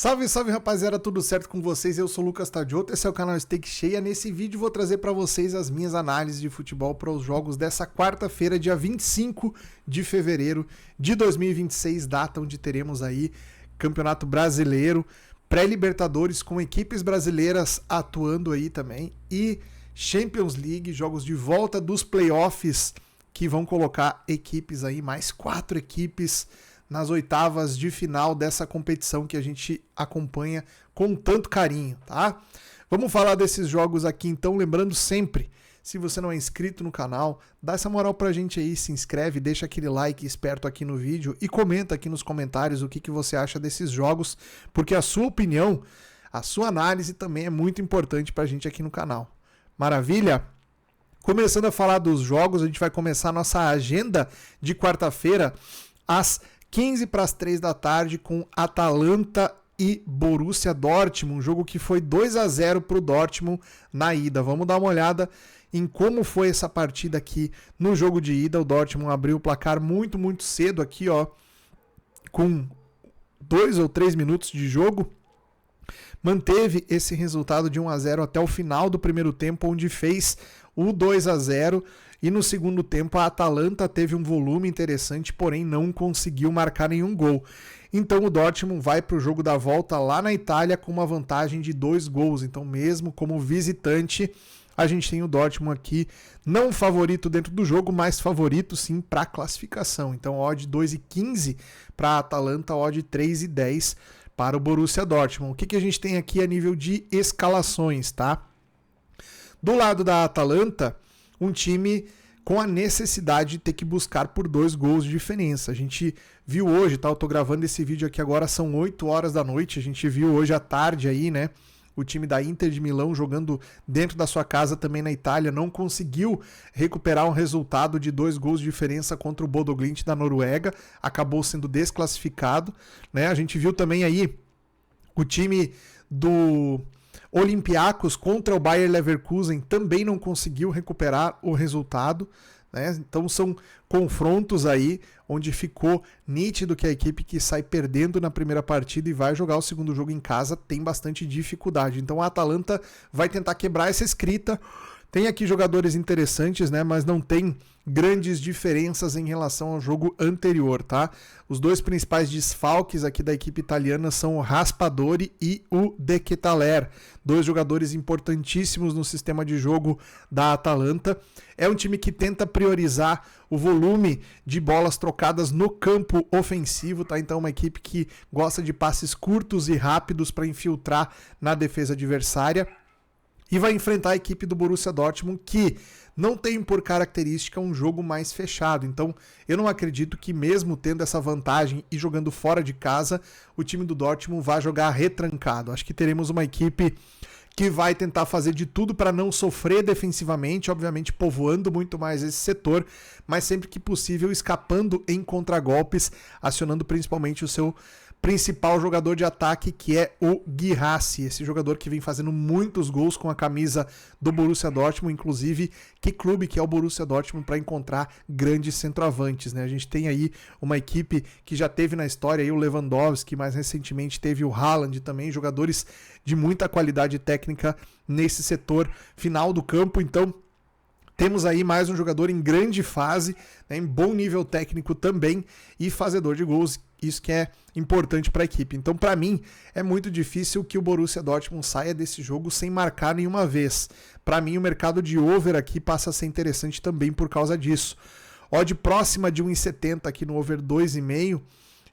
Salve, salve rapaziada, tudo certo com vocês? Eu sou o Lucas Tadioto, esse é o canal Stake Cheia. Nesse vídeo vou trazer para vocês as minhas análises de futebol para os jogos dessa quarta-feira, dia 25 de fevereiro de 2026, data onde teremos aí Campeonato Brasileiro, pré-Libertadores com equipes brasileiras atuando aí também e Champions League, jogos de volta dos playoffs que vão colocar equipes aí, mais 4 equipes nas oitavas de final dessa competição que a gente acompanha com tanto carinho, tá? Vamos falar desses jogos aqui então, lembrando sempre, se você não é inscrito no canal, dá essa moral pra gente aí, se inscreve, deixa aquele like esperto aqui no vídeo e comenta aqui nos comentários o que você acha desses jogos, porque a sua opinião, a sua análise também é muito importante pra gente aqui no canal. Maravilha? Começando a falar dos jogos, a gente vai começar a nossa agenda de quarta-feira às 15 para as 3 da tarde com Atalanta e Borussia Dortmund, um jogo que foi 2-0 para o Dortmund na ida. Vamos dar uma olhada em como foi essa partida aqui no jogo de ida. O Dortmund abriu o placar muito cedo aqui, ó, com 2 ou 3 minutos de jogo. Manteve esse resultado de 1-0 até o final do primeiro tempo, onde fez o 2-0. E no segundo tempo a Atalanta teve um volume interessante, porém não conseguiu marcar nenhum gol. Então o Dortmund vai para o jogo da volta lá na Itália com uma vantagem de 2 gols. Então mesmo como visitante, a gente tem o Dortmund aqui, não favorito dentro do jogo, mas favorito sim para a classificação. Então odd 2,15 para a Atalanta, odd 3,10 para o Borussia Dortmund. O que a gente tem aqui a nível de escalações, tá? Do lado da Atalanta, um time com a necessidade de ter que buscar por 2 gols de diferença. A gente viu hoje, tá? Eu tô gravando esse vídeo aqui agora, são 8 horas da noite, a gente viu hoje à tarde aí, né? O time da Inter de Milão jogando dentro da sua casa também na Itália, não conseguiu recuperar um resultado de 2 gols de diferença contra o Bodo Glimt da Noruega, acabou sendo desclassificado, né? A gente viu também aí o time do Olympiacos contra o Bayer Leverkusen também não conseguiu recuperar o resultado, né? Então são confrontos aí onde ficou nítido que a equipe que sai perdendo na primeira partida e vai jogar o segundo jogo em casa tem bastante dificuldade. Então a Atalanta vai tentar quebrar essa escrita. Tem aqui jogadores interessantes, né, mas não tem grandes diferenças em relação ao jogo anterior, tá? Os 2 principais desfalques aqui da equipe italiana são o Raspadori e o De Ketelaere, 2 jogadores importantíssimos no sistema de jogo da Atalanta. É um time que tenta priorizar o volume de bolas trocadas no campo ofensivo, tá? Então uma equipe que gosta de passes curtos e rápidos para infiltrar na defesa adversária. E vai enfrentar a equipe do Borussia Dortmund, que não tem por característica um jogo mais fechado. Então eu não acredito que mesmo tendo essa vantagem e jogando fora de casa, o time do Dortmund vai jogar retrancado. Acho que teremos uma equipe que vai tentar fazer de tudo para não sofrer defensivamente, obviamente povoando muito mais esse setor, mas sempre que possível escapando em contragolpes, acionando principalmente o seu principal jogador de ataque, que é o Guirassy, esse jogador que vem fazendo muitos gols com a camisa do Borussia Dortmund, inclusive que clube que é o Borussia Dortmund para encontrar grandes centroavantes, né? A gente tem aí uma equipe que já teve na história aí o Lewandowski, mais recentemente teve o Haaland também, jogadores de muita qualidade técnica nesse setor final do campo. Então temos aí mais um jogador em grande fase, né, em bom nível técnico também e fazedor de gols, isso que é importante para a equipe. Então, para mim, é muito difícil que o Borussia Dortmund saia desse jogo sem marcar nenhuma vez. Para mim, o mercado de over aqui passa a ser interessante também por causa disso. Odd próxima de 1,70 aqui no over 2,5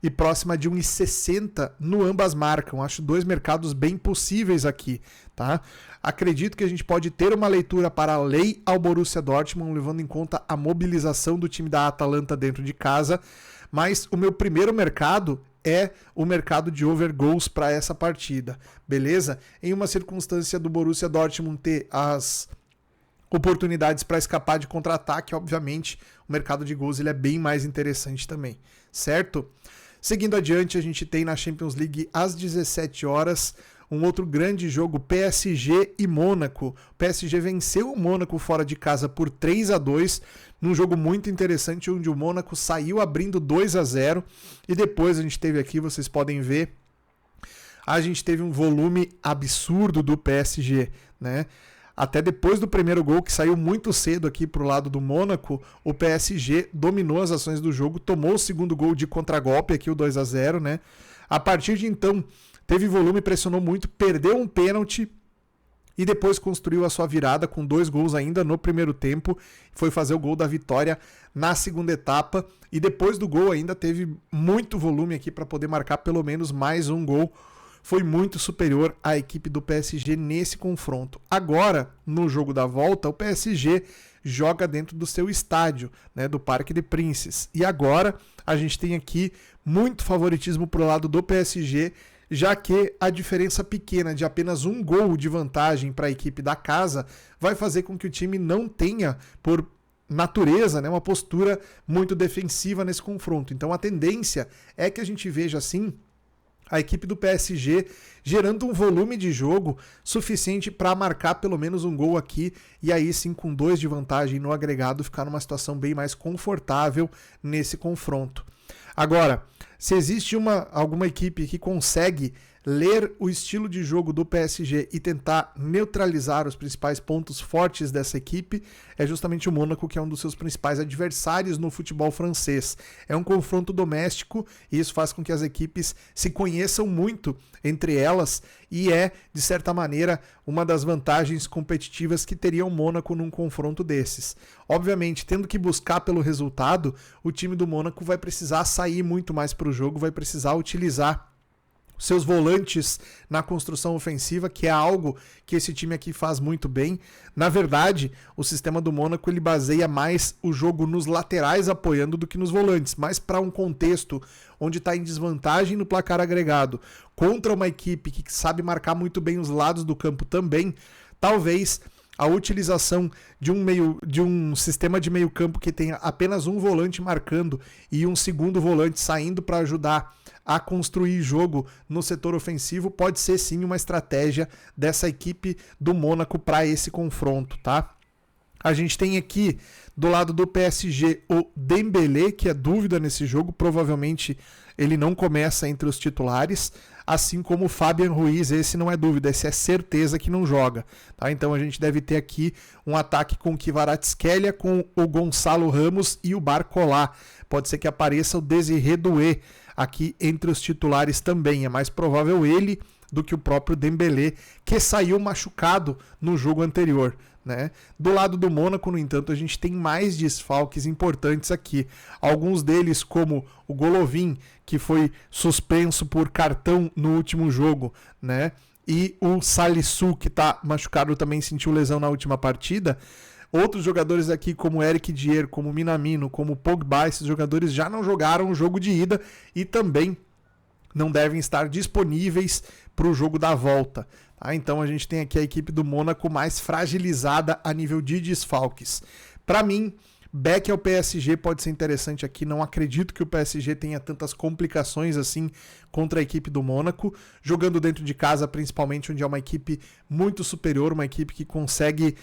e próxima de 1,60 no ambas marcam. Acho 2 mercados bem possíveis aqui, tá? Acredito que a gente pode ter uma leitura paralelo ao Borussia Dortmund, levando em conta a mobilização do time da Atalanta dentro de casa, mas o meu primeiro mercado é o mercado de over goals para essa partida, beleza? Em uma circunstância do Borussia Dortmund ter as oportunidades para escapar de contra-ataque, obviamente, o mercado de gols ele é bem mais interessante também, certo? Seguindo adiante, a gente tem na Champions League às 17 horas um outro grande jogo, PSG e Mônaco. O PSG venceu o Mônaco fora de casa por 3-2, num jogo muito interessante, onde o Mônaco saiu abrindo 2-0, e depois a gente teve aqui, vocês podem ver, a gente teve um volume absurdo do PSG, né? Até depois do primeiro gol, que saiu muito cedo aqui para o lado do Mônaco, o PSG dominou as ações do jogo, tomou o segundo gol de contragolpe, aqui o 2-0, né? A partir de então, teve volume, pressionou muito, perdeu um pênalti e depois construiu a sua virada com 2 gols ainda no primeiro tempo. Foi fazer o gol da vitória na segunda etapa e depois do gol ainda teve muito volume aqui para poder marcar pelo menos mais um gol. Foi muito superior à equipe do PSG nesse confronto. Agora, no jogo da volta, o PSG joga dentro do seu estádio, né, do Parque des Princes. E agora a gente tem aqui muito favoritismo para o lado do PSG, já que a diferença pequena de apenas um gol de vantagem para a equipe da casa vai fazer com que o time não tenha, por natureza, né, uma postura muito defensiva nesse confronto. Então a tendência é que a gente veja assim a equipe do PSG gerando um volume de jogo suficiente para marcar pelo menos um gol aqui e aí sim com 2 de vantagem no agregado ficar numa situação bem mais confortável nesse confronto. Agora, se existe alguma equipe que consegue ler o estilo de jogo do PSG e tentar neutralizar os principais pontos fortes dessa equipe, é justamente o Mônaco, que é um dos seus principais adversários no futebol francês. É um confronto doméstico e isso faz com que as equipes se conheçam muito entre elas e é, de certa maneira, uma das vantagens competitivas que teria o Mônaco num confronto desses. Obviamente, tendo que buscar pelo resultado, o time do Mônaco vai precisar sair muito mais para o jogo, vai precisar utilizar seus volantes na construção ofensiva, que é algo que esse time aqui faz muito bem. Na verdade, o sistema do Mônaco ele baseia mais o jogo nos laterais apoiando do que nos volantes, mas para um contexto onde está em desvantagem no placar agregado contra uma equipe que sabe marcar muito bem os lados do campo também, talvez a utilização de um sistema de meio campo que tenha apenas um volante marcando e um segundo volante saindo para ajudar a construir jogo no setor ofensivo pode ser sim uma estratégia dessa equipe do Mônaco para esse confronto, tá? A gente tem aqui do lado do PSG o Dembélé, que é dúvida nesse jogo, provavelmente ele não começa entre os titulares, assim como o Fabian Ruiz, esse não é dúvida, esse é certeza que não joga, tá? Então a gente deve ter aqui um ataque com o Kvaratskhelia, com o Gonçalo Ramos e o Barcola. Pode ser que apareça o Désiré Doué aqui entre os titulares também, é mais provável ele do que o próprio Dembélé, que saiu machucado no jogo anterior, né? Do lado do Mônaco, no entanto, a gente tem mais desfalques importantes aqui. Alguns deles, como o Golovin, que foi suspenso por cartão no último jogo, né? E o Salisu, que está machucado, também sentiu lesão na última partida. Outros jogadores aqui, como Eric Dier, como Minamino, como Pogba, esses jogadores já não jogaram o jogo de ida e também não devem estar disponíveis para o jogo da volta. Tá? Então a gente tem aqui a equipe do Mônaco mais fragilizada a nível de desfalques. Para mim, back ao PSG pode ser interessante aqui. Não acredito que o PSG tenha tantas complicações assim contra a equipe do Mônaco, jogando dentro de casa principalmente, onde é uma equipe muito superior, uma equipe que consegue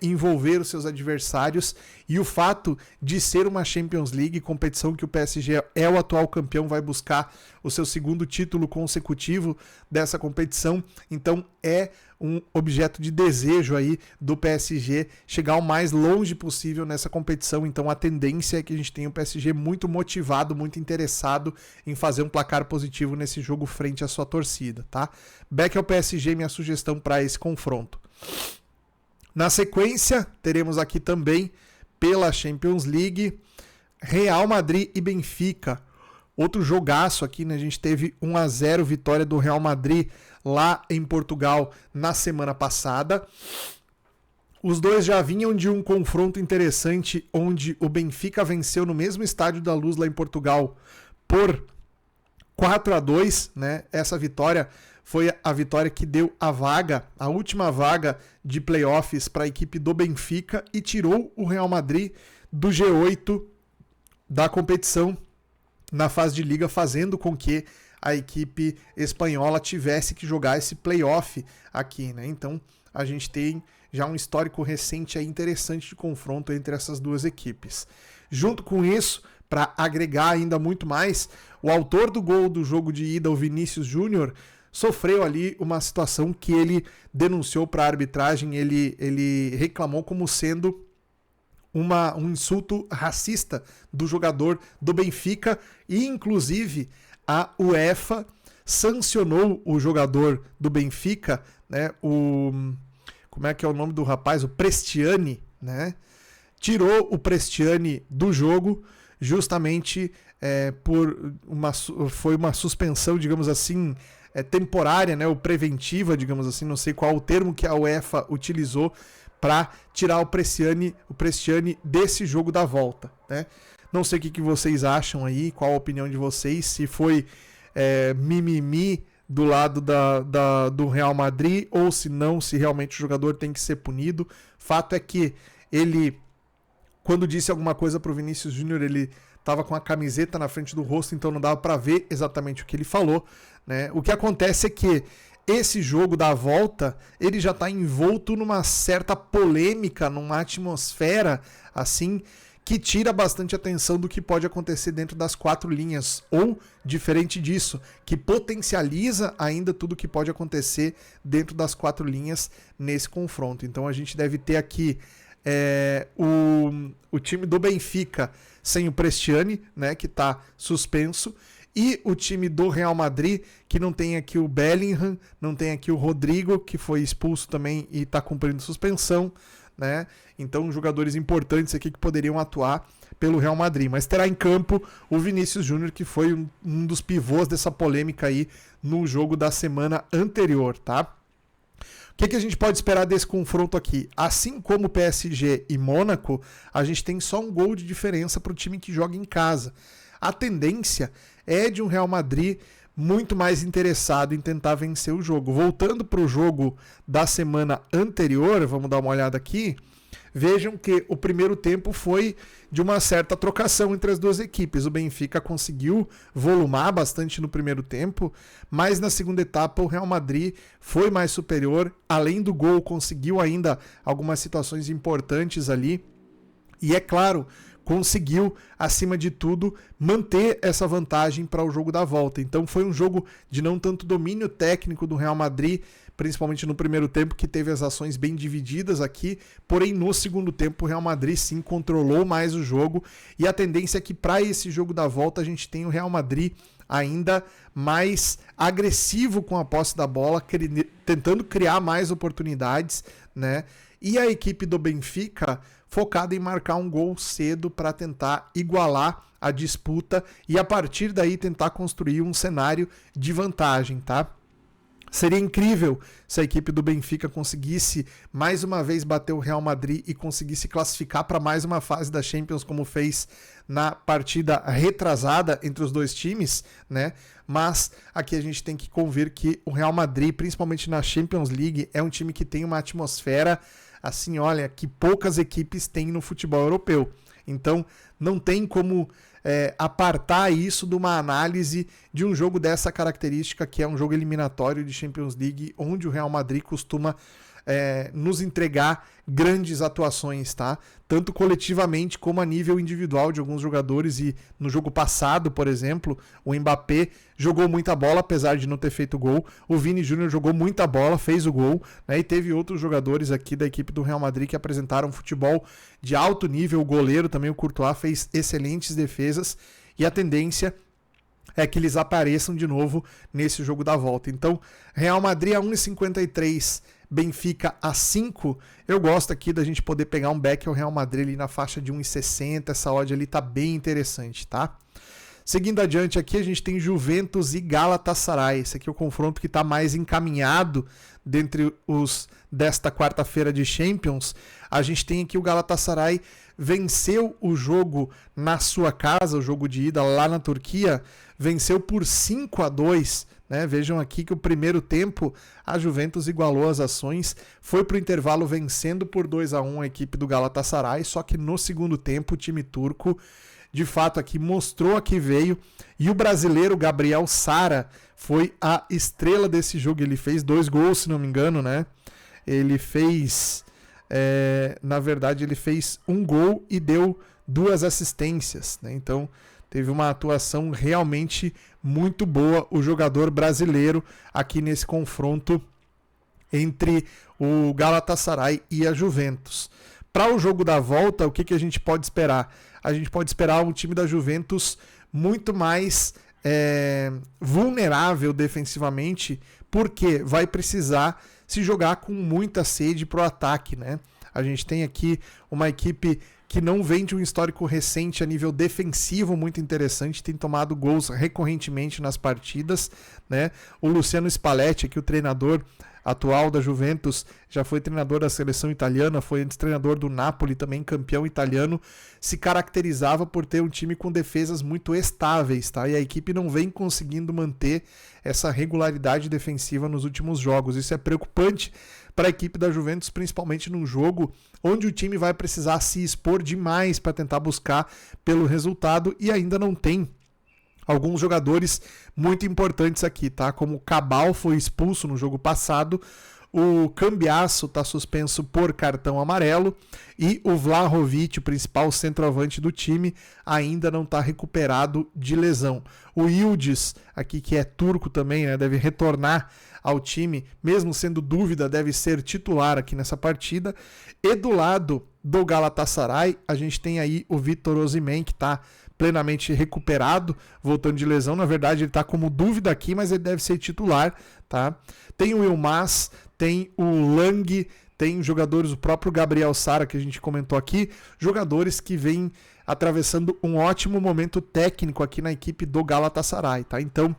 envolver os seus adversários, e o fato de ser uma Champions League, competição que o PSG é o atual campeão, vai buscar o seu segundo título consecutivo dessa competição, então é um objeto de desejo aí do PSG chegar o mais longe possível nessa competição. Então a tendência é que a gente tenha o PSG muito motivado, muito interessado em fazer um placar positivo nesse jogo frente à sua torcida, tá? Back ao PSG, minha sugestão para esse confronto. Na sequência, teremos aqui também pela Champions League Real Madrid e Benfica. Outro jogaço aqui, né? A gente teve 1-0 vitória do Real Madrid lá em Portugal na semana passada. Os dois já vinham de um confronto interessante onde o Benfica venceu no mesmo Estádio da Luz lá em Portugal por 4-2, né? Essa vitória foi a vitória que deu a vaga, a última vaga de playoffs para a equipe do Benfica e tirou o Real Madrid do G8 da competição na fase de liga, fazendo com que a equipe espanhola tivesse que jogar esse playoff aqui, né? Então a gente tem já um histórico recente aí interessante de confronto entre essas duas equipes. Junto com isso, para agregar ainda muito mais, o autor do gol do jogo de ida, o Vinícius Júnior, sofreu ali uma situação que ele denunciou para a arbitragem, ele reclamou como sendo um insulto racista do jogador do Benfica e, inclusive, a UEFA sancionou o jogador do Benfica, né, como é que é o nome do rapaz? O Prestiani, né? Tirou o Prestiani do jogo justamente foi uma suspensão, digamos assim, temporária, né, ou preventiva, digamos assim, não sei qual o termo que a UEFA utilizou para tirar o Prestiani desse jogo da volta, né? Não sei o que vocês acham aí, qual a opinião de vocês, se foi mimimi do lado do Real Madrid ou se não, se realmente o jogador tem que ser punido. Fato é que ele, quando disse alguma coisa pro Vinícius Júnior, ele estava com a camiseta na frente do rosto, então não dava para ver exatamente o que ele falou, né? O que acontece é que esse jogo da volta, ele já está envolto numa certa polêmica, numa atmosfera assim, que tira bastante atenção do que pode acontecer dentro das 4 linhas, ou, diferente disso, que potencializa ainda tudo que pode acontecer dentro das 4 linhas nesse confronto. Então a gente deve ter aqui o time do Benfica sem o Prestiani, né, que está suspenso, e o time do Real Madrid, que não tem aqui o Bellingham, não tem aqui o Rodrigo, que foi expulso também e está cumprindo suspensão, né? Então, jogadores importantes aqui que poderiam atuar pelo Real Madrid. Mas terá em campo o Vinícius Júnior, que foi um dos pivôs dessa polêmica aí no jogo da semana anterior, tá? O que a gente pode esperar desse confronto aqui? Assim como PSG e Mônaco, a gente tem só um gol de diferença para o time que joga em casa. A tendência é de um Real Madrid muito mais interessado em tentar vencer o jogo. Voltando para o jogo da semana anterior, vamos dar uma olhada aqui, vejam que o primeiro tempo foi de uma certa trocação entre as duas equipes. O Benfica conseguiu volumar bastante no primeiro tempo, mas na segunda etapa o Real Madrid foi mais superior. Além do gol, conseguiu ainda algumas situações importantes ali. E é claro, conseguiu, acima de tudo, manter essa vantagem para o jogo da volta. Então foi um jogo de não tanto domínio técnico do Real Madrid, principalmente no primeiro tempo, que teve as ações bem divididas aqui, porém no segundo tempo o Real Madrid sim controlou mais o jogo, e a tendência é que para esse jogo da volta a gente tem o Real Madrid ainda mais agressivo com a posse da bola, tentando criar mais oportunidades, né? E a equipe do Benfica focada em marcar um gol cedo para tentar igualar a disputa e a partir daí tentar construir um cenário de vantagem, tá? Seria incrível se a equipe do Benfica conseguisse mais uma vez bater o Real Madrid e conseguisse classificar para mais uma fase da Champions, como fez na partida retrasada entre os dois times, né? Mas aqui a gente tem que convir que o Real Madrid, principalmente na Champions League, é um time que tem uma atmosfera assim, olha, que poucas equipes têm no futebol europeu. Então, não tem como apartar isso de uma análise de um jogo dessa característica, que é um jogo eliminatório de Champions League, onde o Real Madrid costuma nos entregar grandes atuações, tá? Tanto coletivamente como a nível individual de alguns jogadores. E no jogo passado, por exemplo, o Mbappé jogou muita bola, apesar de não ter feito gol. O Vini Júnior jogou muita bola, fez o gol, né? E teve outros jogadores aqui da equipe do Real Madrid que apresentaram futebol de alto nível. O goleiro também, o Courtois, fez excelentes defesas, e a tendência é que eles apareçam de novo nesse jogo da volta. Então, Real Madrid a 1,53, Benfica a 5. Eu gosto aqui da gente poder pegar um back ao Real Madrid ali na faixa de 1,60. Essa odd ali tá bem interessante, tá? Seguindo adiante aqui, a gente tem Juventus e Galatasaray. Esse aqui é o confronto que está mais encaminhado dentre os desta quarta-feira de Champions. A gente tem aqui o Galatasaray venceu o jogo na sua casa, o jogo de ida lá na Turquia, venceu por 5-2, né? Vejam aqui que o primeiro tempo a Juventus igualou as ações, foi para o intervalo vencendo por 2-1 a equipe do Galatasaray, só que no segundo tempo o time turco de fato aqui mostrou a que veio, e o brasileiro Gabriel Sara foi a estrela desse jogo. Ele fez 2 gols, se não me engano, né? Ele fez, na verdade ele fez 1 gol e deu 2 assistências, né? Então Teve uma atuação realmente muito boa o jogador brasileiro aqui nesse confronto entre o Galatasaray e a Juventus. Para o jogo da volta, o que a gente pode esperar? A gente pode esperar um time da Juventus muito mais vulnerável defensivamente, porque vai precisar se jogar com muita sede para o ataque, né? A gente tem aqui uma equipe que não vem de um histórico recente a nível defensivo muito interessante, tem tomado gols recorrentemente nas partidas, né? O Luciano Spalletti, aqui o treinador atual da Juventus, já foi treinador da seleção italiana, foi antes treinador do Napoli, também campeão italiano, se caracterizava por ter um time com defesas muito estáveis, tá? E a equipe não vem conseguindo manter essa regularidade defensiva nos últimos jogos. Isso é preocupante para a equipe da Juventus, principalmente num jogo onde o time vai precisar se expor demais para tentar buscar pelo resultado e ainda não tem alguns jogadores muito importantes aqui, tá? Como o Cabal foi expulso no jogo passado, o Cambiasso está suspenso por cartão amarelo e o Vlahovic, o principal centroavante do time, ainda não está recuperado de lesão. O Yildiz, aqui que é turco também, né, deve retornar ao time, mesmo sendo dúvida, deve ser titular aqui nessa partida. E do lado do Galatasaray, a gente tem aí o Victor Osimhen, que está plenamente recuperado, voltando de lesão. Na verdade, ele está como dúvida aqui, mas ele deve ser titular, tá? Tem o Yilmaz, tem o Lang, tem jogadores, o próprio Gabriel Sara, que a gente comentou aqui, jogadores que vêm atravessando um ótimo momento técnico aqui na equipe do Galatasaray, tá? Então,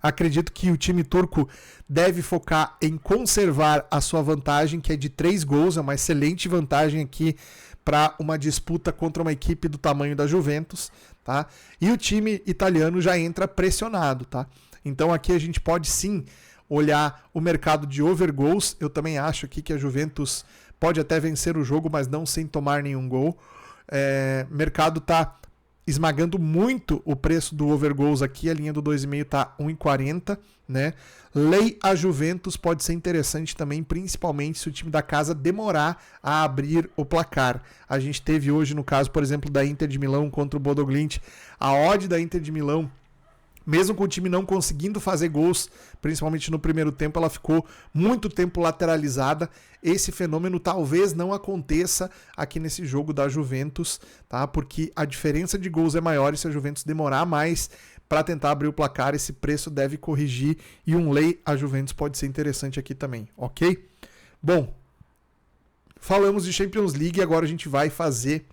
acredito que o time turco deve focar em conservar a sua vantagem, que é de 3 gols, é uma excelente vantagem aqui para uma disputa contra uma equipe do tamanho da Juventus, tá? E o time italiano já entra pressionado, tá? Então aqui a gente pode sim olhar o mercado de over goals. Eu também acho aqui que a Juventus pode até vencer o jogo, mas não sem tomar nenhum gol. O mercado está esmagando muito o preço do over goals aqui, a linha do 2,5 está 1,40, né? Lei a Juventus pode ser interessante também, principalmente se o time da casa demorar a abrir o placar. A gente teve hoje, no caso, por exemplo, da Inter de Milão contra o Bodo Glimt, a odd da Inter de Milão, mesmo com o time não conseguindo fazer gols, principalmente no primeiro tempo, ela ficou muito tempo lateralizada. Esse fenômeno talvez não aconteça aqui nesse jogo da Juventus, tá? Porque a diferença de gols é maior e se a Juventus demorar mais para tentar abrir o placar, esse preço deve corrigir e um lei a Juventus pode ser interessante aqui também, ok? Bom, falamos de Champions League, agora a gente vai fazer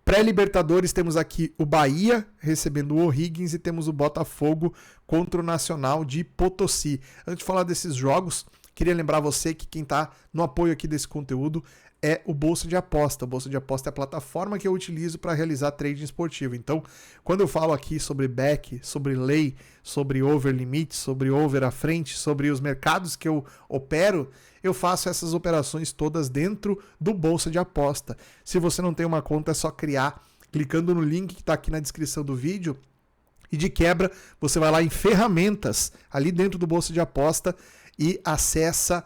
pré-Libertadores. Temos aqui o Bahia recebendo o O'Higgins e temos o Botafogo contra o Nacional de Potosí. Antes de falar desses jogos, queria lembrar você que quem está no apoio aqui desse conteúdo é o Bolsa de Aposta. O Bolsa de Aposta é a plataforma que eu utilizo para realizar trading esportivo. Então, quando eu falo aqui sobre back, sobre lei, sobre over limite, sobre over à frente, sobre os mercados que eu opero, eu faço essas operações todas dentro do Bolsa de Aposta. Se você não tem uma conta, é só criar, clicando no link que está aqui na descrição do vídeo. E de quebra, você vai lá em ferramentas, ali dentro do Bolsa de Aposta, e acessa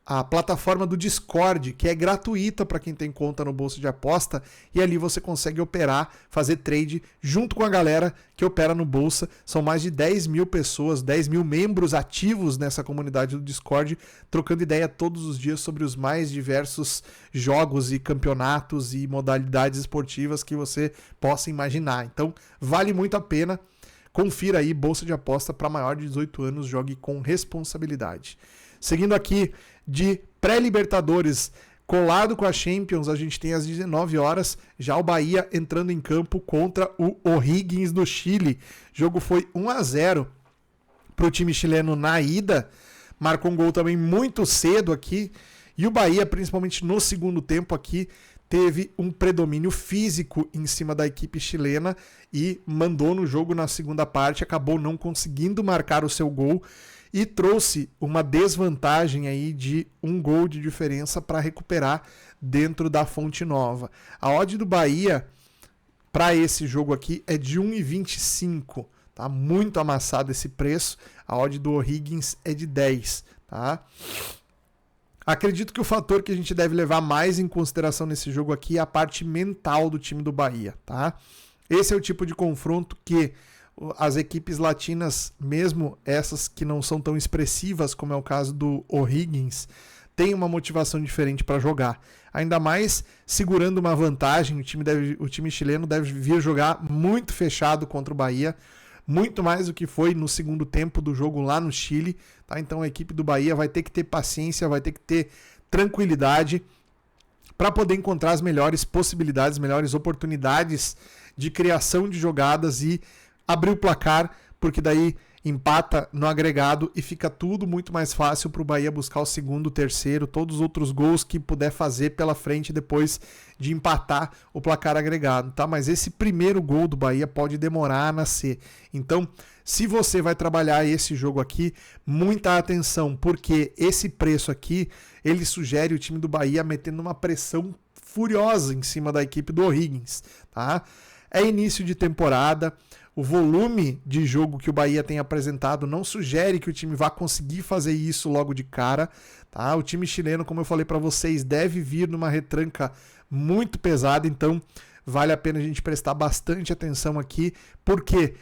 a plataforma do Discord, que é gratuita para quem tem conta no Bolsa de Aposta, e ali você consegue operar, fazer trade junto com a galera que opera no Bolsa. São mais de 10 mil pessoas, 10 mil membros ativos nessa comunidade do Discord, trocando ideia todos os dias sobre os mais diversos jogos e campeonatos e modalidades esportivas que você possa imaginar. Então, vale muito a pena. Confira aí, Bolsa de Aposta para maior de 18 anos, jogue com responsabilidade. Seguindo aqui de pré-Libertadores, colado com a Champions, a gente tem às 19 horas, já o Bahia entrando em campo contra o O'Higgins do Chile. O jogo foi 1-0 para o time chileno na ida, marcou um gol também muito cedo aqui, e o Bahia, principalmente no segundo tempo aqui, teve um predomínio físico em cima da equipe chilena e mandou no jogo na segunda parte, acabou não conseguindo marcar o seu gol e trouxe uma desvantagem aí de 1 gol de diferença para recuperar dentro da Fonte Nova. A odd do Bahia para esse jogo aqui é de 1,25, tá? Muito amassado esse preço. A odd do O'Higgins é de 10, tá? Acredito que o fator que a gente deve levar mais em consideração nesse jogo aqui é a parte mental do time do Bahia, tá? Esse é o tipo de confronto que as equipes latinas, mesmo essas que não são tão expressivas, como é o caso do O'Higgins, têm uma motivação diferente para jogar. Ainda mais segurando uma vantagem, o time chileno deve vir jogar muito fechado contra o Bahia, muito mais do que foi no segundo tempo do jogo lá no Chile. Tá? Então a equipe do Bahia vai ter que ter paciência, vai ter que ter tranquilidade para poder encontrar as melhores possibilidades, melhores oportunidades de criação de jogadas e abrir o placar, porque daí empata no agregado e fica tudo muito mais fácil para o Bahia buscar o segundo, o terceiro, todos os outros gols que puder fazer pela frente depois de empatar o placar agregado, tá? Mas esse primeiro gol do Bahia pode demorar a nascer. Então, se você vai trabalhar esse jogo aqui, muita atenção, porque esse preço aqui, ele sugere o time do Bahia metendo uma pressão furiosa em cima da equipe do O'Higgins, tá? É início de temporada, o volume de jogo que o Bahia tem apresentado não sugere que o time vá conseguir fazer isso logo de cara. Tá? O time chileno, como eu falei para vocês, deve vir numa retranca muito pesada, então vale a pena a gente prestar bastante atenção aqui, porque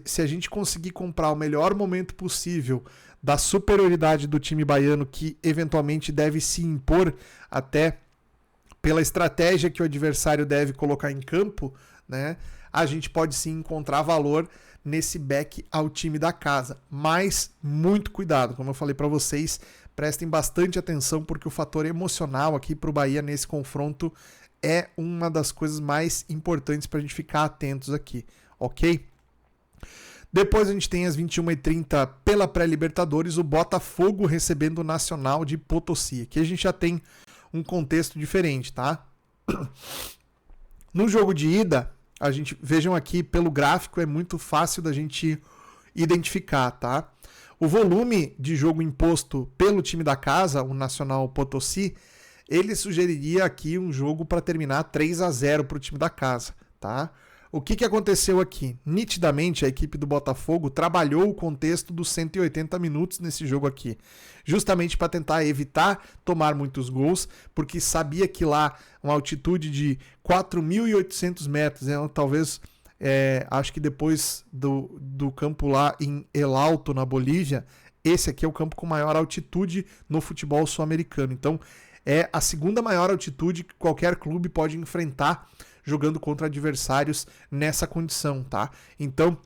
se a gente conseguir comprar o melhor momento possível da superioridade do time baiano, que eventualmente deve se impor até pela estratégia que o adversário deve colocar em campo, né? A gente pode sim encontrar valor nesse back ao time da casa. Mas muito cuidado, como eu falei para vocês, prestem bastante atenção, porque o fator emocional aqui para o Bahia nesse confronto é uma das coisas mais importantes para a gente ficar atentos aqui, ok? Depois a gente tem às 21h30 pela pré-Libertadores o Botafogo recebendo o Nacional de Potosí. Aqui a gente já tem um contexto diferente, tá? No jogo de ida, vejam aqui pelo gráfico, é muito fácil da gente identificar, tá? O volume de jogo imposto pelo time da casa, o Nacional Potosí, ele sugeriria aqui um jogo para terminar 3-0 para o time da casa, tá? O que aconteceu aqui? Nitidamente, a equipe do Botafogo trabalhou o contexto dos 180 minutos nesse jogo aqui, justamente para tentar evitar tomar muitos gols, porque sabia que lá uma altitude de 4.800 metros, né, talvez, acho que depois do campo lá em El Alto, na Bolívia, esse aqui é o campo com maior altitude no futebol sul-americano. Então, é a segunda maior altitude que qualquer clube pode enfrentar jogando contra adversários nessa condição, tá? Então,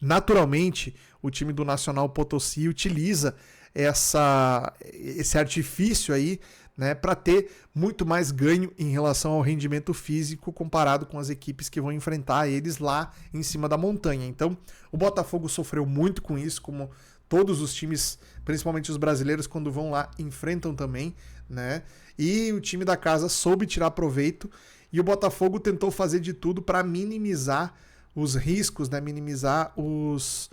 naturalmente, o time do Nacional Potosí utiliza esse artifício aí, né, para ter muito mais ganho em relação ao rendimento físico comparado com as equipes que vão enfrentar eles lá em cima da montanha. Então, o Botafogo sofreu muito com isso, como todos os times, principalmente os brasileiros, quando vão lá, enfrentam também, né? E o time da casa soube tirar proveito, e o Botafogo tentou fazer de tudo para minimizar os riscos, né? Minimizar os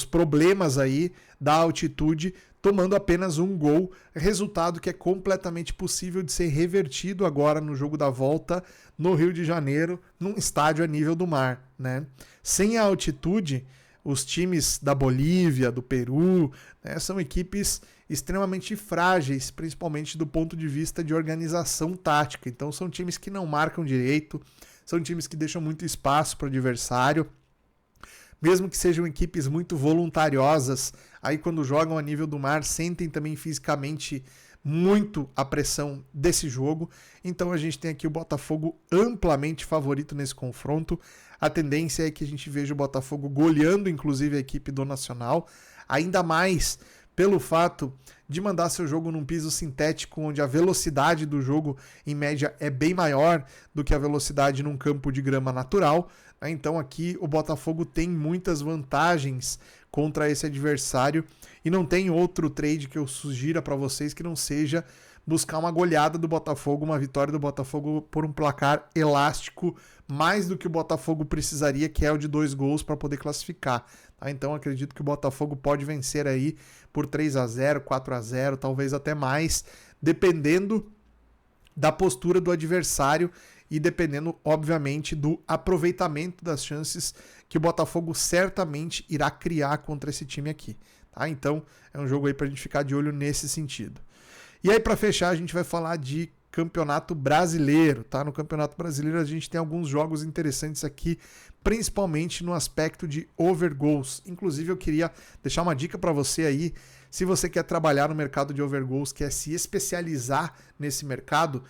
problemas aí da altitude, tomando apenas um gol, resultado que é completamente possível de ser revertido agora no jogo da volta no Rio de Janeiro, num estádio a nível do mar, né? Sem a altitude, os times da Bolívia, do Peru, né, são equipes extremamente frágeis, principalmente do ponto de vista de organização tática. Então são times que não marcam direito, são times que deixam muito espaço para o adversário, mesmo que sejam equipes muito voluntariosas, aí quando jogam a nível do mar, sentem também fisicamente muito a pressão desse jogo. Então a gente tem aqui o Botafogo amplamente favorito nesse confronto. A tendência é que a gente veja o Botafogo goleando, inclusive, a equipe do Nacional, ainda mais pelo fato de mandar seu jogo num piso sintético, onde a velocidade do jogo, em média, é bem maior do que a velocidade num campo de grama natural. Então aqui o Botafogo tem muitas vantagens contra esse adversário, e não tem outro trade que eu sugira para vocês que não seja buscar uma goleada do Botafogo, uma vitória do Botafogo por um placar elástico, mais do que o Botafogo precisaria, que é o de 2 gols para poder classificar. Tá? Então acredito que o Botafogo pode vencer aí por 3-0, 4-0, talvez até mais, dependendo da postura do adversário e dependendo, obviamente, do aproveitamento das chances que o Botafogo certamente irá criar contra esse time aqui. Tá? Então é um jogo aí para a gente ficar de olho nesse sentido. E aí, para fechar, a gente vai falar de Campeonato Brasileiro, tá? No Campeonato Brasileiro a gente tem alguns jogos interessantes aqui, principalmente no aspecto de over goals. Inclusive eu queria deixar uma dica para você aí, se você quer trabalhar no mercado de over goals, quer se especializar nesse mercado,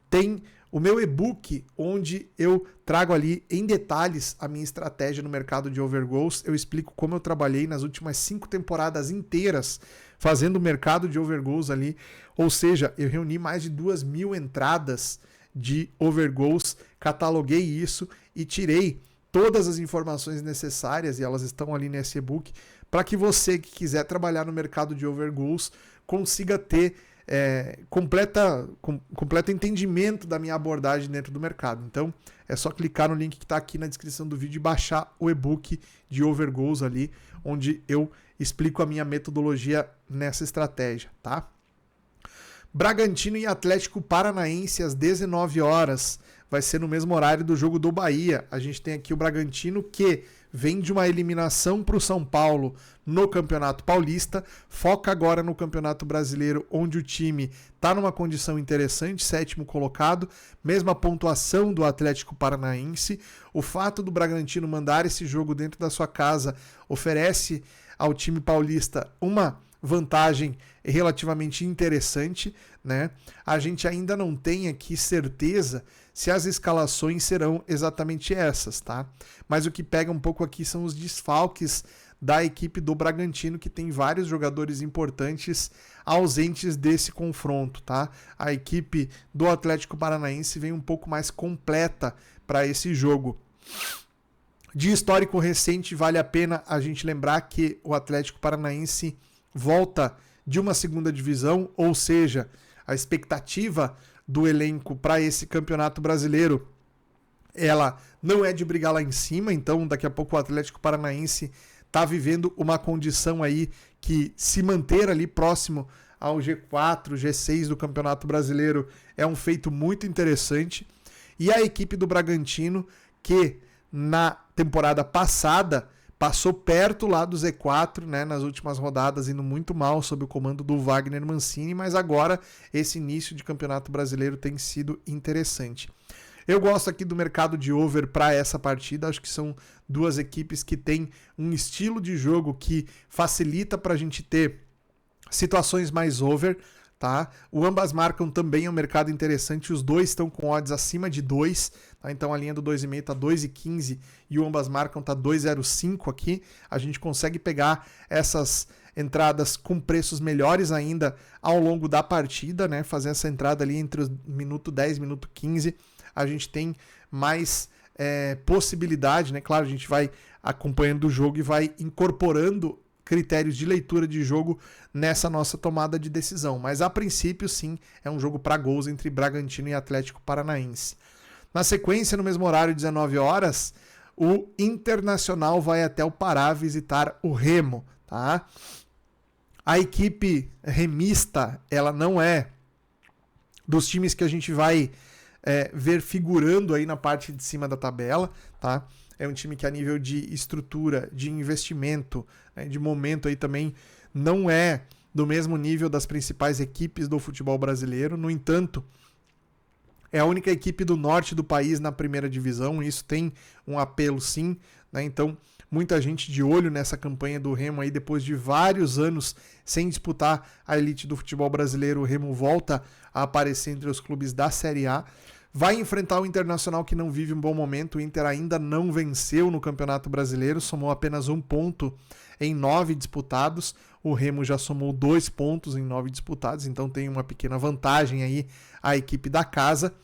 tem o meu e-book, onde eu trago ali em detalhes a minha estratégia no mercado de over goals. Eu explico como eu trabalhei nas últimas 5 temporadas inteiras fazendo o mercado de over goals ali. Ou seja, eu reuni mais de 2.000 entradas de over goals, cataloguei isso e tirei todas as informações necessárias, e elas estão ali nesse e-book, para que você que quiser trabalhar no mercado de over goals consiga ter completo entendimento da minha abordagem dentro do mercado. Então é só clicar no link que está aqui na descrição do vídeo e baixar o e-book de over goals ali, onde eu explico a minha metodologia nessa estratégia, tá? Bragantino e Atlético Paranaense às 19 horas. Vai ser no mesmo horário do jogo do Bahia. A gente tem aqui o Bragantino que vem de uma eliminação para o São Paulo no Campeonato Paulista, foca agora no Campeonato Brasileiro, onde o time está numa condição interessante, 7º colocado, mesma pontuação do Atlético Paranaense. O fato do Bragantino mandar esse jogo dentro da sua casa oferece ao time paulista uma vantagem relativamente interessante, né? A gente ainda não tem aqui certeza se as escalações serão exatamente essas, tá? Mas o que pega um pouco aqui são os desfalques da equipe do Bragantino, que tem vários jogadores importantes ausentes desse confronto, tá? A equipe do Atlético Paranaense vem um pouco mais completa para esse jogo. De histórico recente, vale a pena a gente lembrar que o Atlético Paranaense volta de uma segunda divisão, ou seja, a expectativa do elenco para esse campeonato brasileiro, ela não é de brigar lá em cima, então daqui a pouco o Atlético Paranaense está vivendo uma condição aí que se manter ali próximo ao G4, G6 do Campeonato Brasileiro é um feito muito interessante. E a equipe do Bragantino, que na temporada passada passou perto lá do Z4, né, nas últimas rodadas, indo muito mal sob o comando do Wagner Mancini, mas agora esse início de Campeonato Brasileiro tem sido interessante. Eu gosto aqui do mercado de over para essa partida, acho que são duas equipes que têm um estilo de jogo que facilita para a gente ter situações mais over, tá? O ambas marcam também é um mercado interessante, os dois estão com odds acima de 2, tá? Então a linha do 2,5 tá 2,15 e o ambas marcam tá 2,05 aqui. A gente consegue pegar essas entradas com preços melhores ainda ao longo da partida, né? Fazer essa entrada ali entre o minuto 10 e minuto 15, a gente tem mais possibilidade, né? Claro, a gente vai acompanhando o jogo e vai incorporando critérios de leitura de jogo nessa nossa tomada de decisão. Mas a princípio, sim, é um jogo para gols entre Bragantino e Atlético Paranaense. Na sequência, no mesmo horário, 19 horas, o Internacional vai até o Pará visitar o Remo, tá? A equipe remista, ela não é dos times que a gente vai ver figurando aí na parte de cima da tabela, tá? É um time que a nível de estrutura, de investimento, né, de momento aí também não é do mesmo nível das principais equipes do futebol brasileiro. No entanto, é a única equipe do norte do país na primeira divisão, isso tem um apelo sim, né? Então muita gente de olho nessa campanha do Remo aí, depois de vários anos sem disputar a elite do futebol brasileiro, o Remo volta a aparecer entre os clubes da Série A. Vai enfrentar o Internacional, que não vive um bom momento. O Inter ainda não venceu no Campeonato Brasileiro, somou apenas 1 ponto em 9 disputados. O Remo já somou 2 pontos em 9 disputados, então tem uma pequena vantagem aí a equipe da casa.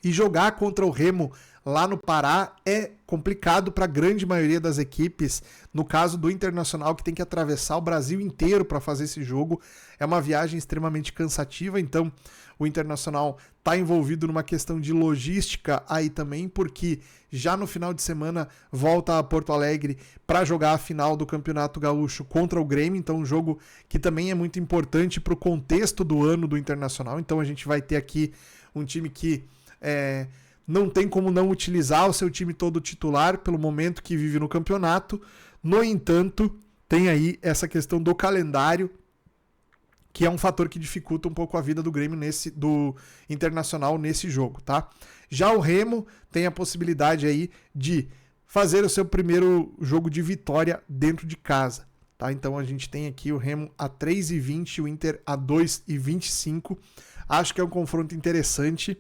E jogar contra o Remo lá no Pará é complicado para a grande maioria das equipes. No caso do Internacional, que tem que atravessar o Brasil inteiro para fazer esse jogo, é uma viagem extremamente cansativa. Então o Internacional está envolvido numa questão de logística aí também, porque já no final de semana volta a Porto Alegre para jogar a final do Campeonato Gaúcho contra o Grêmio. Então um jogo que também é muito importante para o contexto do ano do Internacional. Então a gente vai ter aqui um time que não tem como não utilizar o seu time todo titular pelo momento que vive no campeonato. No entanto, tem aí essa questão do calendário, que é um fator que dificulta um pouco a vida do Grêmio do Internacional nesse jogo, tá? Já o Remo tem a possibilidade aí de fazer o seu primeiro jogo de vitória dentro de casa, tá? Então a gente tem aqui o Remo a 3,20 e o Inter a 2,25. Acho que é um confronto interessante.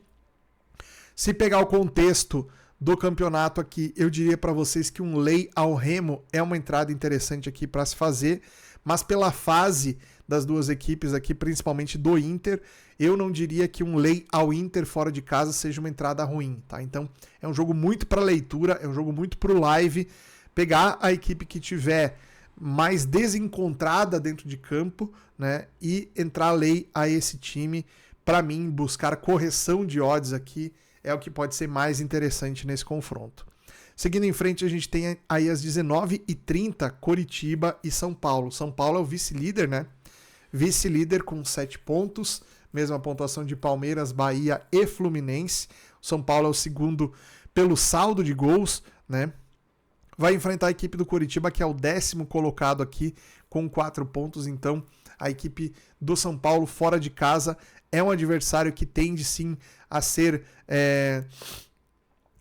Se pegar o contexto do campeonato aqui, eu diria para vocês que um lei ao Remo é uma entrada interessante aqui para se fazer, mas pela fase das duas equipes aqui, principalmente do Inter, eu não diria que um lei ao Inter fora de casa seja uma entrada ruim, tá? Então é um jogo muito para leitura, é um jogo muito para o live, pegar a equipe que tiver mais desencontrada dentro de campo, né, e entrar lei a esse time. Para mim, buscar correção de odds aqui é o que pode ser mais interessante nesse confronto. Seguindo em frente, a gente tem aí às 19h30, Coritiba e São Paulo. São Paulo é o vice-líder, né? Vice-líder com 7 pontos, mesma pontuação de Palmeiras, Bahia e Fluminense. O São Paulo é o segundo pelo saldo de gols, né? Vai enfrentar a equipe do Coritiba, que é o 10º colocado aqui, com 4 pontos. Então, a equipe do São Paulo fora de casa é um adversário que tende sim a ser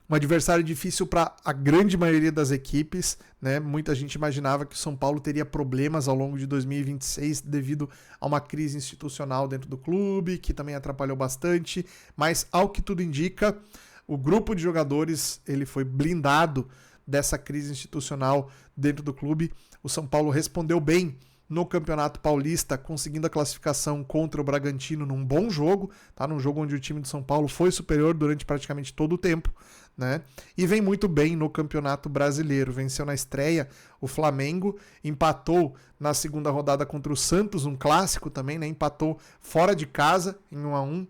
um adversário difícil para a grande maioria das equipes, né? Muita gente imaginava que o São Paulo teria problemas ao longo de 2026 devido a uma crise institucional dentro do clube, que também atrapalhou bastante, mas ao que tudo indica, o grupo de jogadores ele foi blindado dessa crise institucional dentro do clube. O São Paulo respondeu bem no Campeonato Paulista, conseguindo a classificação contra o Bragantino num bom jogo, tá? Num jogo onde o time do São Paulo foi superior durante praticamente todo o tempo, né? E vem muito bem no Campeonato Brasileiro. Venceu na estreia o Flamengo, empatou na segunda rodada contra o Santos, um clássico também, né? Empatou fora de casa em 1-1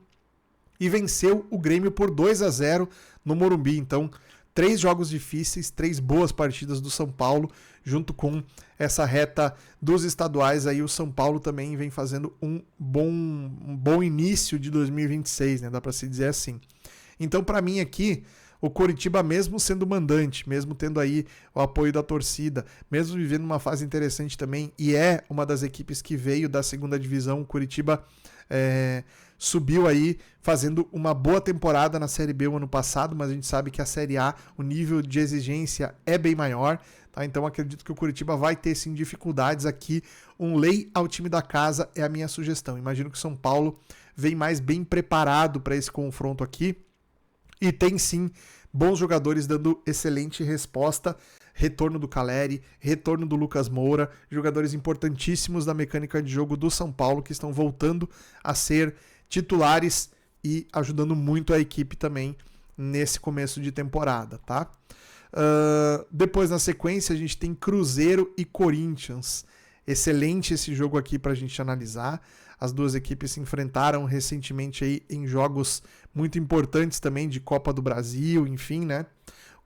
e venceu o Grêmio por 2-0 no Morumbi. Então, 3 jogos difíceis, 3 boas partidas do São Paulo, junto com essa reta dos estaduais. Aí o São Paulo também vem fazendo um bom início de 2026, né? Dá para se dizer assim. Então, para mim aqui, o Coritiba, mesmo sendo mandante, mesmo tendo aí o apoio da torcida, mesmo vivendo uma fase interessante também, e é uma das equipes que veio da segunda divisão, o Coritiba subiu aí fazendo uma boa temporada na Série B o ano passado, mas a gente sabe que a Série A, o nível de exigência é bem maior, tá? Então acredito que o Coritiba vai ter sim dificuldades aqui. Um lei ao time da casa é a minha sugestão. Imagino que o São Paulo vem mais bem preparado para esse confronto aqui e tem sim bons jogadores dando excelente resposta. Retorno do Caleri, retorno do Lucas Moura, jogadores importantíssimos da mecânica de jogo do São Paulo que estão voltando a ser titulares e ajudando muito a equipe também nesse começo de temporada, tá? Depois, na sequência, a gente tem Cruzeiro e Corinthians. Excelente esse jogo aqui para a gente analisar. As duas equipes se enfrentaram recentemente aí em jogos muito importantes também de Copa do Brasil, enfim, né?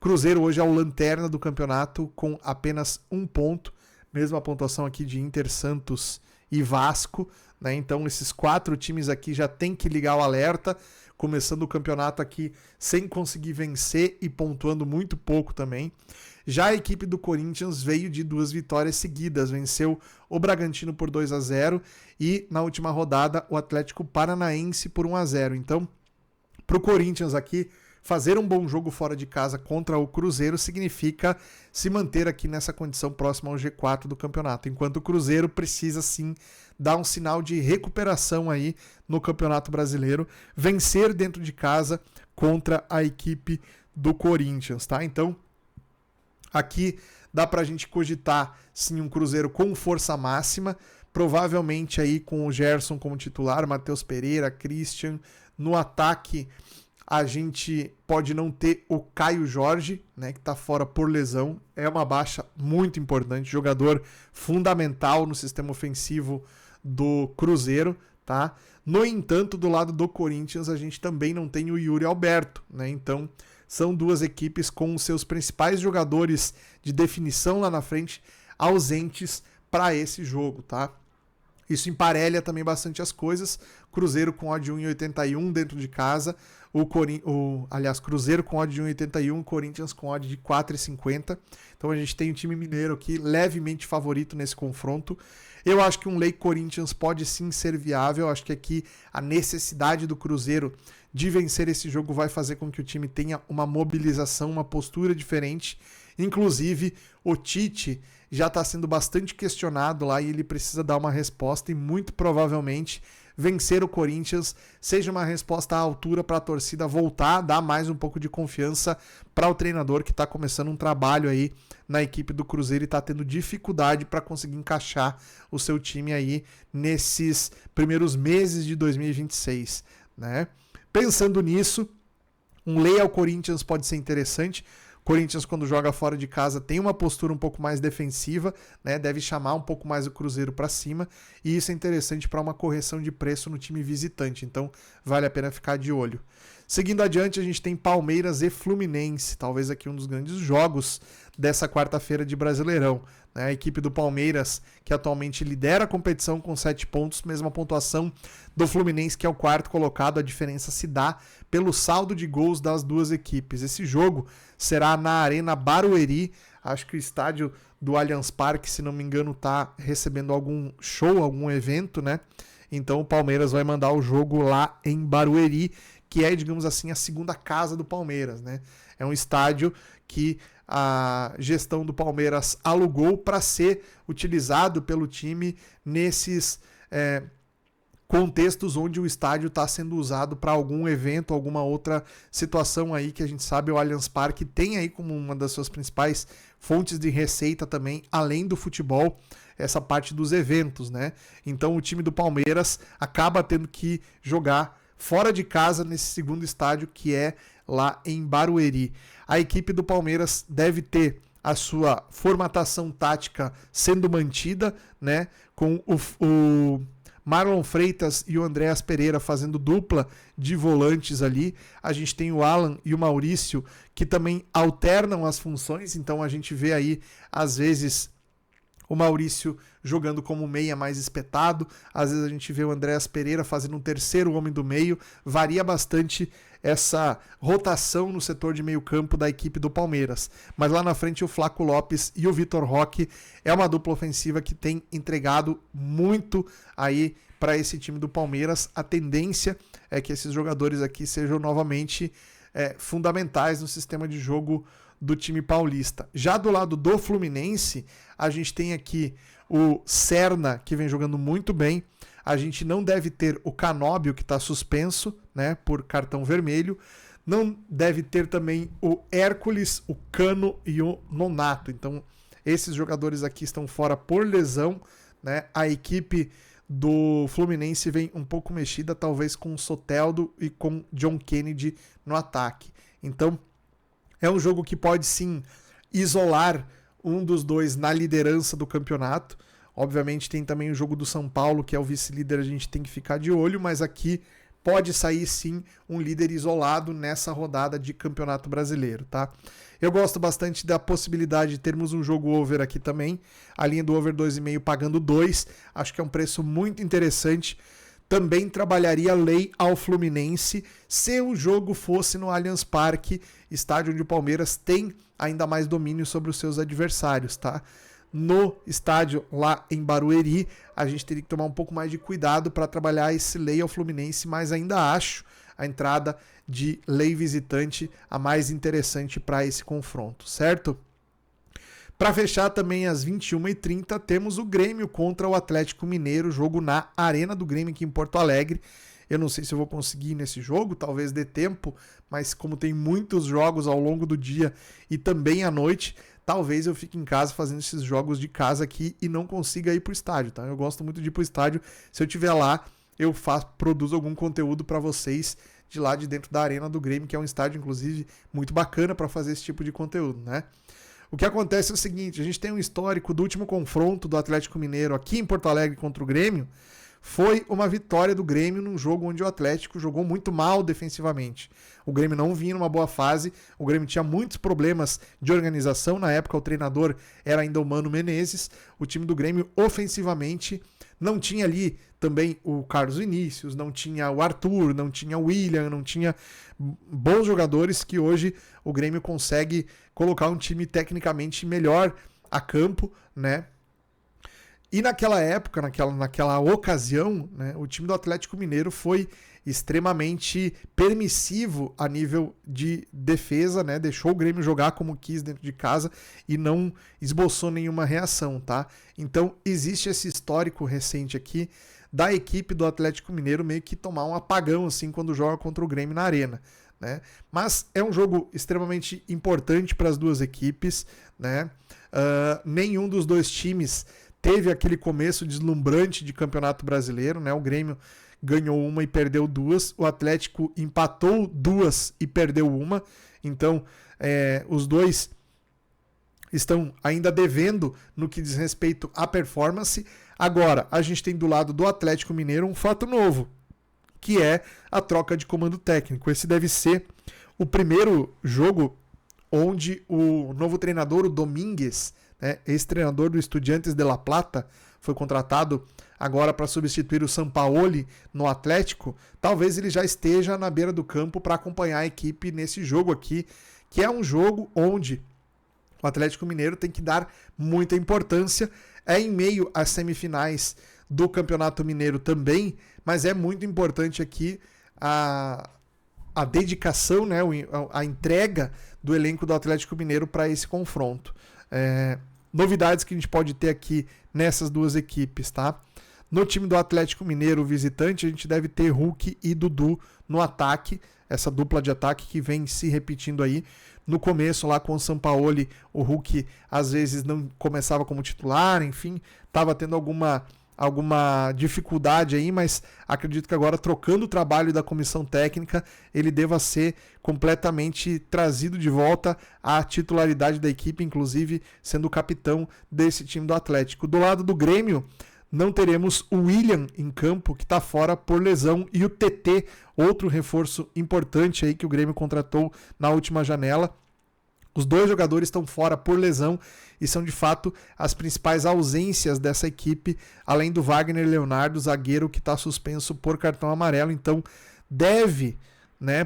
Cruzeiro hoje é o lanterna do campeonato com apenas 1 ponto, mesma pontuação aqui de Inter, Santos e Vasco, né? Então esses 4 times aqui já tem que ligar o alerta, começando o campeonato aqui sem conseguir vencer e pontuando muito pouco também. Já a equipe do Corinthians veio de 2 vitórias seguidas, venceu o Bragantino por 2-0 e na última rodada o Atlético Paranaense por 1-0. Então, para o Corinthians aqui, fazer um bom jogo fora de casa contra o Cruzeiro significa se manter aqui nessa condição próxima ao G4 do campeonato, enquanto o Cruzeiro precisa sim dar um sinal de recuperação aí no Campeonato Brasileiro, vencer dentro de casa contra a equipe do Corinthians, tá? Então, aqui dá pra gente cogitar sim um Cruzeiro com força máxima, provavelmente aí com o Gerson como titular, Matheus Pereira, Christian, no ataque a gente pode não ter o Caio Jorge, né, que está fora por lesão. É uma baixa muito importante, jogador fundamental no sistema ofensivo do Cruzeiro, tá? No entanto, do lado do Corinthians, a gente também não tem o Yuri Alberto, né? Então, são duas equipes com os seus principais jogadores de definição lá na frente ausentes para esse jogo, tá? Isso emparelha também bastante as coisas. Cruzeiro com odd de 1,81 dentro de casa. Cruzeiro com odd de 1,81, Corinthians com odd de 4,50. Então a gente tem o time mineiro aqui levemente favorito nesse confronto. Eu acho que um Lei Corinthians pode sim ser viável. Eu acho que aqui a necessidade do Cruzeiro de vencer esse jogo vai fazer com que o time tenha uma mobilização, uma postura diferente. Inclusive, o Tite já está sendo bastante questionado lá e ele precisa dar uma resposta e muito provavelmente vencer o Corinthians seja uma resposta à altura para a torcida voltar a dar mais um pouco de confiança para o treinador que está começando um trabalho aí na equipe do Cruzeiro e está tendo dificuldade para conseguir encaixar o seu time aí nesses primeiros meses de 2026, né? Pensando nisso, um lei ao Corinthians pode ser interessante. Corinthians, quando joga fora de casa, tem uma postura um pouco mais defensiva, né? Deve chamar um pouco mais o Cruzeiro para cima, e isso é interessante para uma correção de preço no time visitante, então vale a pena ficar de olho. Seguindo adiante, a gente tem Palmeiras e Fluminense, talvez aqui um dos grandes jogos dessa quarta-feira de Brasileirão, né? A equipe do Palmeiras, que atualmente lidera a competição com 7 pontos, mesma pontuação do Fluminense, que é o quarto colocado. A diferença se dá pelo saldo de gols das duas equipes. Esse jogo será na Arena Barueri. Acho que o estádio do Allianz Parque, se não me engano, está recebendo algum show, algum evento, né? Então o Palmeiras vai mandar o jogo lá em Barueri, que é, digamos assim, a segunda casa do Palmeiras, né? É um estádio que a gestão do Palmeiras alugou para ser utilizado pelo time nesses contextos onde o estádio está sendo usado para algum evento, alguma outra situação aí que a gente sabe o Allianz Parque tem aí como uma das suas principais fontes de receita também, além do futebol, essa parte dos eventos, né? Então o time do Palmeiras acaba tendo que jogar fora de casa nesse segundo estádio, que é lá em Barueri. A equipe do Palmeiras deve ter a sua formatação tática sendo mantida, né? Com o Marlon Freitas e o Andréas Pereira fazendo dupla de volantes ali. A gente tem o Alan e o Maurício, que também alternam as funções, então a gente vê aí, às vezes, o Maurício jogando como meia mais espetado, às vezes a gente vê o Andréas Pereira fazendo um terceiro homem do meio, varia bastante essa rotação no setor de meio campo da equipe do Palmeiras. Mas lá na frente o Flaco Lopes e o Vitor Roque é uma dupla ofensiva que tem entregado muito aí para esse time do Palmeiras. A tendência é que esses jogadores aqui sejam novamente fundamentais no sistema de jogo do time paulista. Já do lado do Fluminense, a gente tem aqui o Serna, que vem jogando muito bem. A gente não deve ter o Canóbio, que está suspenso, né, por cartão vermelho. Não deve ter também o Hércules, o Cano e o Nonato. Então, esses jogadores aqui estão fora por lesão, né? A equipe do Fluminense vem um pouco mexida, talvez com o Soteldo e com John Kennedy no ataque. Então, é um jogo que pode sim isolar um dos dois na liderança do campeonato. Obviamente tem também o jogo do São Paulo, que é o vice-líder, a gente tem que ficar de olho, mas aqui pode sair sim um líder isolado nessa rodada de Campeonato Brasileiro, tá? Eu gosto bastante da possibilidade de termos um jogo over aqui também, a linha do over 2,5 pagando 2, acho que é um preço muito interessante. Também trabalharia lei ao Fluminense se o jogo fosse no Allianz Parque, estádio onde o Palmeiras tem ainda mais domínio sobre os seus adversários, tá? No estádio lá em Barueri, a gente teria que tomar um pouco mais de cuidado para trabalhar esse lei ao Fluminense, mas ainda acho a entrada de lei visitante a mais interessante para esse confronto, certo? Para fechar também às 21h30, temos o Grêmio contra o Atlético Mineiro, jogo na Arena do Grêmio aqui em Porto Alegre. Eu não sei se eu vou conseguir ir nesse jogo, talvez dê tempo, mas como tem muitos jogos ao longo do dia e também à noite, talvez eu fique em casa fazendo esses jogos de casa aqui e não consiga ir para o estádio, tá? Eu gosto muito de ir para o estádio. Se eu estiver lá, eu produzo algum conteúdo para vocês de lá de dentro da Arena do Grêmio, que é um estádio, inclusive, muito bacana para fazer esse tipo de conteúdo, né? O que acontece é o seguinte, a gente tem um histórico do último confronto do Atlético Mineiro aqui em Porto Alegre contra o Grêmio, foi uma vitória do Grêmio num jogo onde o Atlético jogou muito mal defensivamente. O Grêmio não vinha numa boa fase, o Grêmio tinha muitos problemas de organização, na época o treinador era ainda o Mano Menezes, o time do Grêmio ofensivamente Não tinha ali também o Carlos Vinícius, não tinha o Arthur, não tinha o William, não tinha bons jogadores que hoje o Grêmio consegue colocar um time tecnicamente melhor a campo, né? E naquela época, naquela ocasião, né, o time do Atlético Mineiro foi extremamente permissivo a nível de defesa, né? Deixou o Grêmio jogar como quis dentro de casa e não esboçou nenhuma reação, tá? Então existe esse histórico recente aqui da equipe do Atlético Mineiro meio que tomar um apagão assim quando joga contra o Grêmio na arena, né? Mas é um jogo extremamente importante para as duas equipes, né? Nenhum dos dois times teve aquele começo deslumbrante de Campeonato Brasileiro, né? O Grêmio ganhou uma e perdeu duas, o Atlético empatou duas e perdeu uma, então os dois estão ainda devendo no que diz respeito à performance. Agora, a gente tem do lado do Atlético Mineiro um fato novo, que é a troca de comando técnico. Esse deve ser o primeiro jogo onde o novo treinador, o Domingues, né, ex-treinador do Estudiantes de La Plata, foi contratado agora para substituir o Sampaoli no Atlético. Talvez ele já esteja na beira do campo para acompanhar a equipe nesse jogo aqui, que é um jogo onde o Atlético Mineiro tem que dar muita importância. É em meio às semifinais do Campeonato Mineiro também, mas é muito importante aqui a dedicação, né, a entrega do elenco do Atlético Mineiro para esse confronto. Novidades que a gente pode ter aqui nessas duas equipes, tá? No time do Atlético Mineiro visitante, a gente deve ter Hulk e Dudu no ataque, essa dupla de ataque que vem se repetindo aí. No começo lá com o Sampaoli, o Hulk às vezes não começava como titular, enfim, estava tendo alguma dificuldade aí, mas acredito que agora, trocando o trabalho da comissão técnica, ele deva ser completamente trazido de volta à titularidade da equipe, inclusive sendo o capitão desse time do Atlético. Do lado do Grêmio, não teremos o William em campo, que está fora por lesão, e o TT, outro reforço importante aí que o Grêmio contratou na última janela. Os dois jogadores estão fora por lesão e são de fato as principais ausências dessa equipe, além do Wagner Leonardo, zagueiro que está suspenso por cartão amarelo. Então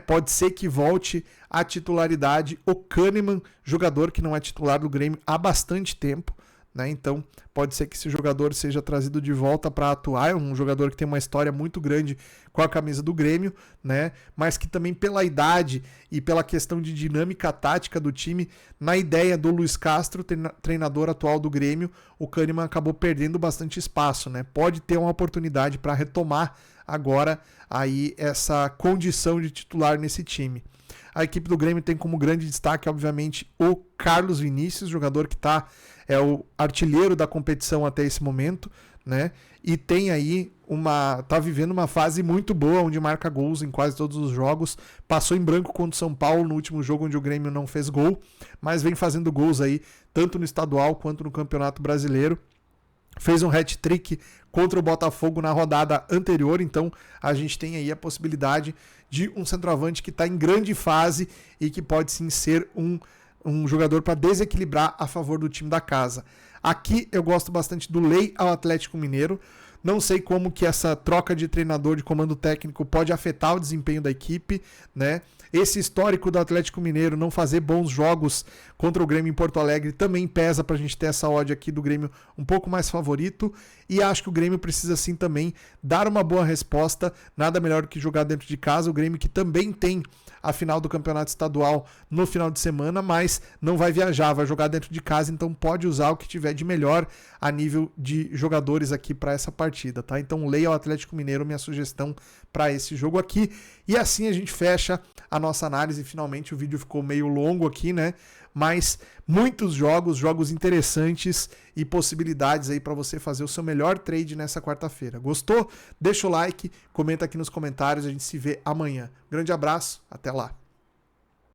pode ser que volte à titularidade o Kahneman, jogador que não é titular do Grêmio há bastante tempo, né? Então pode ser que esse jogador seja trazido de volta para atuar. É um jogador que tem uma história muito grande com a camisa do Grêmio, né? Mas que também pela idade e pela questão de dinâmica tática do time, na ideia do Luiz Castro, treinador atual do Grêmio, o Kahneman acabou perdendo bastante espaço, né? Pode ter uma oportunidade para retomar agora aí essa condição de titular nesse time. A equipe do Grêmio tem como grande destaque, obviamente, o Carlos Vinícius, jogador que é o artilheiro da competição até esse momento, né? E tem aí tá vivendo uma fase muito boa, onde marca gols em quase todos os jogos. Passou em branco contra o São Paulo no último jogo, onde o Grêmio não fez gol, mas vem fazendo gols aí, tanto no estadual quanto no Campeonato Brasileiro. Fez um hat-trick contra o Botafogo na rodada anterior, então a gente tem aí a possibilidade de um centroavante que está em grande fase e que pode sim ser um jogador para desequilibrar a favor do time da casa. Aqui eu gosto bastante do Lei ao Atlético Mineiro. Não sei como que essa troca de treinador, de comando técnico, pode afetar o desempenho da equipe, né? Esse histórico do Atlético Mineiro não fazer bons jogos contra o Grêmio em Porto Alegre também pesa pra gente ter essa odd aqui do Grêmio um pouco mais favorito, e acho que o Grêmio precisa sim também dar uma boa resposta. Nada melhor do que jogar dentro de casa. O Grêmio que também tem a final do Campeonato Estadual no final de semana, mas não vai viajar, vai jogar dentro de casa, então pode usar o que tiver de melhor a nível de jogadores aqui para essa partida, tá? Então leia o Atlético Mineiro, minha sugestão para esse jogo aqui. E assim a gente fecha a nossa análise. Finalmente o vídeo ficou meio longo aqui, né? Mas muitos jogos interessantes e possibilidades aí para você fazer o seu melhor trade nessa quarta-feira. Gostou? Deixa o like, comenta aqui nos comentários, a gente se vê amanhã. Grande abraço, até lá.